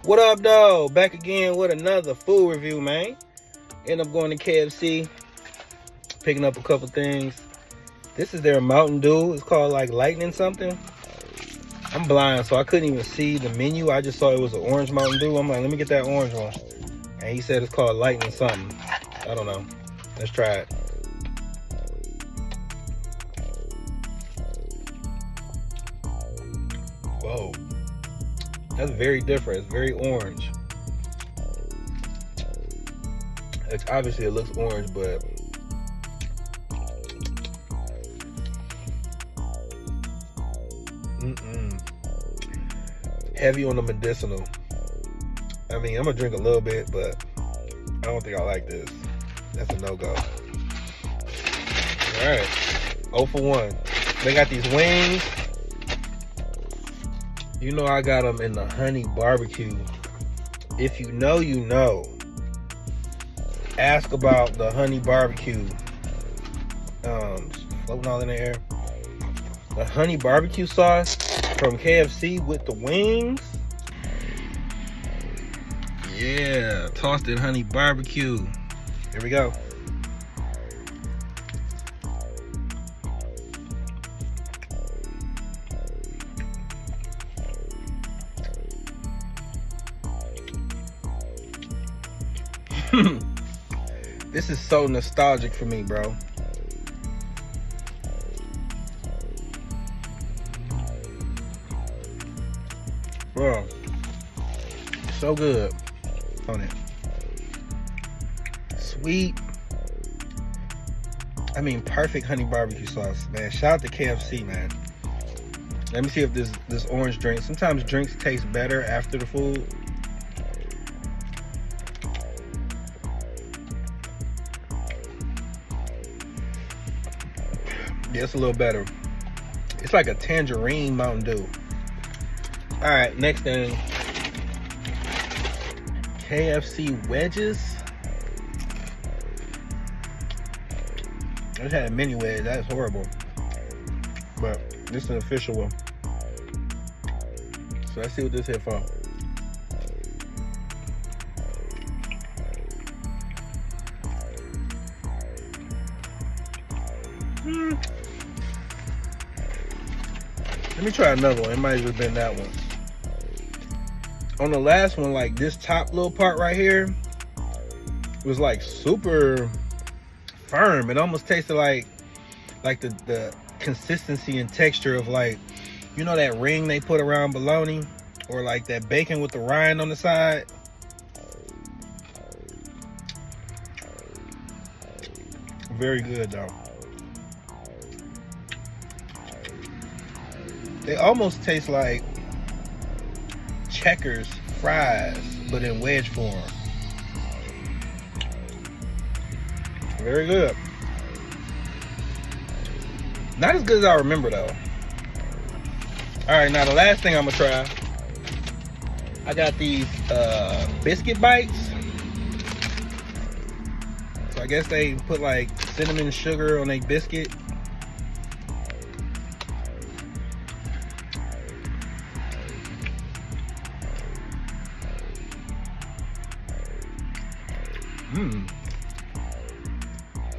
What up, though? Back again with another food review, man. End up going to KFC, picking up a couple things. This is their Mountain Dew. It's called like lightning something. I'm blind, so I couldn't even see the menu. I just saw it was an orange Mountain Dew. I'm like, let me get that orange one. And he said it's called lightning something. I don't know. Let's try it. Whoa. That's very different. It's very orange. It's obviously it looks orange, but heavy on the medicinal. I mean, I'm gonna drink a little bit, but I don't think I like this. That's a no-go. All right, 0 for 1. They got these wings. You know I got them in the honey barbecue. If you know, you know. Ask about the honey barbecue. Floating all in the air. The honey barbecue sauce from KFC with the wings. Yeah, tossed in honey barbecue. Here we go. This is so nostalgic for me, bro. Bro, so good on it. Sweet. I mean, perfect honey barbecue sauce, man. Shout out to KFC, man. Let me see if this orange drink. Sometimes drinks taste better after the food. Yeah, it's a little better. It's like a tangerine Mountain Dew. All right, next thing. KFC Wedges. I just had a mini wedge. That's horrible. But this is an official one. So let's see what this here for. Let me try another one. It might have just been that one. On the last one, like this top little part right here was like super firm. It almost tasted like the consistency and texture of, like, you know, that ring they put around bologna, or like that bacon with the rind on the side. Very good though. They almost taste like Checkers fries, but in wedge form. Very good. Not as good as I remember though. All right, now the last thing I'm gonna try. I got these biscuit bites. So I guess they put like cinnamon sugar on a biscuit.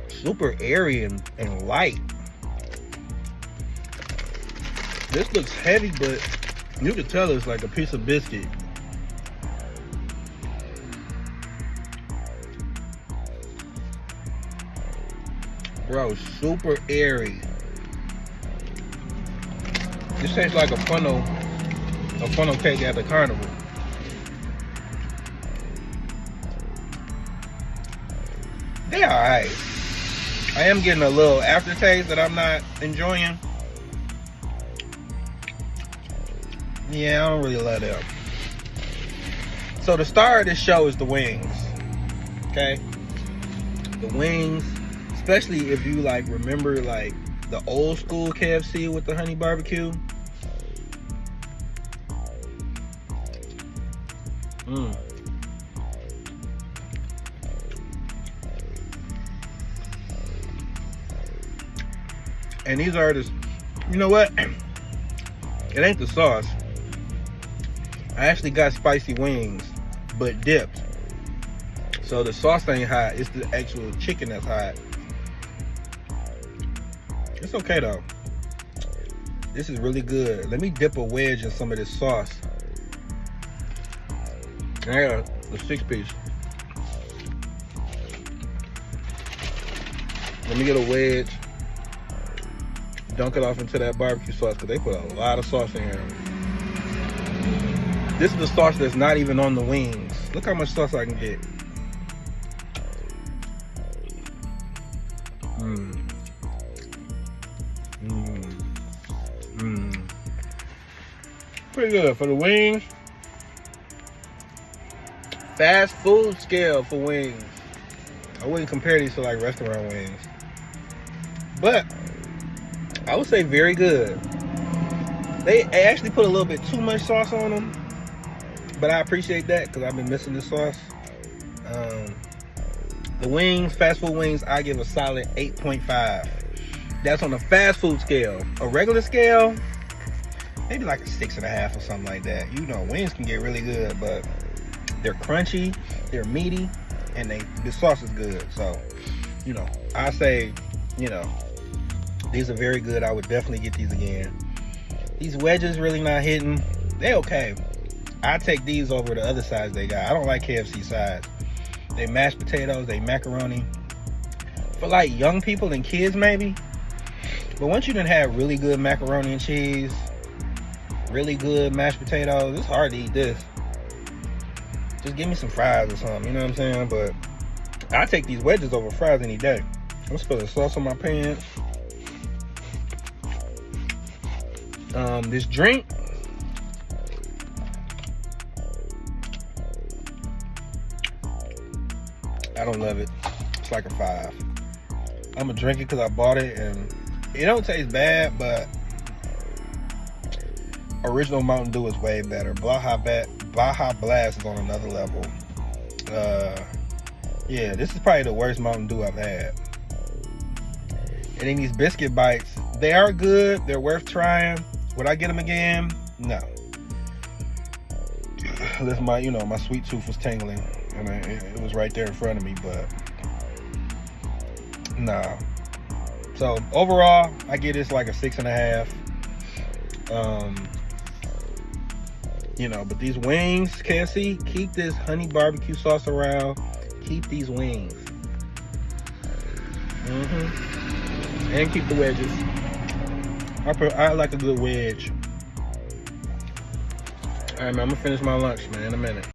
Super airy and light. This looks heavy, but you can tell it's like a piece of biscuit. Bro, super airy. This tastes like a funnel cake at the carnival. They alright. I am getting a little aftertaste that I'm not enjoying. Yeah, I don't really love them. So the star of this show is the wings. Okay? The wings, especially if you like remember like the old school KFC with the honey barbecue. And these are just, you know what? It ain't the sauce. I actually got spicy wings, but dipped. So the sauce ain't hot. It's the actual chicken that's hot. It's okay though. This is really good. Let me dip a wedge in some of this sauce. I got the 6-piece. Let me get a wedge. Dunk it off into that barbecue sauce because they put a lot of sauce in here. This is the sauce that's not even on the wings. Look how much sauce I can get. Pretty good for the wings. Fast food scale for wings. I wouldn't compare these to like restaurant wings, but I would say very good. They actually put a little bit too much sauce on them, but I appreciate that because I've been missing the sauce. The wings, fast food wings, I give a solid 8.5. That's on the fast food scale. A regular scale, maybe like a 6.5 or something like that. You know, wings can get really good, but they're crunchy, they're meaty, and the sauce is good. So, you know, I say, you know, these are very good. I would definitely get these again. These wedges really not hitting. They okay. I take these over the other sides they got. I don't like KFC sides. They mashed potatoes, they macaroni. For like young people and kids maybe. But once you done have really good macaroni and cheese, really good mashed potatoes, it's hard to eat this. Just give me some fries or something, you know what I'm saying? But I take these wedges over fries any day. I'm spilling sauce on my pants. This drink, I don't love it. It's like a 5. I'm gonna drink it because I bought it and it don't taste bad, but original Mountain Dew is way better. Baja Blast is on another level. Yeah, this is probably the worst Mountain Dew I've had. And then these biscuit bites, they are good. They're worth trying. Would I get them again? No. Unless my, you know, my sweet tooth was tingling and it was right there in front of me, but nah. So overall, I give this like a 6.5. You know, but these wings, KFC, keep this honey barbecue sauce around. Keep these wings. And keep the wedges. I like a good wedge. All right, man, I'm gonna finish my lunch, man, in a minute.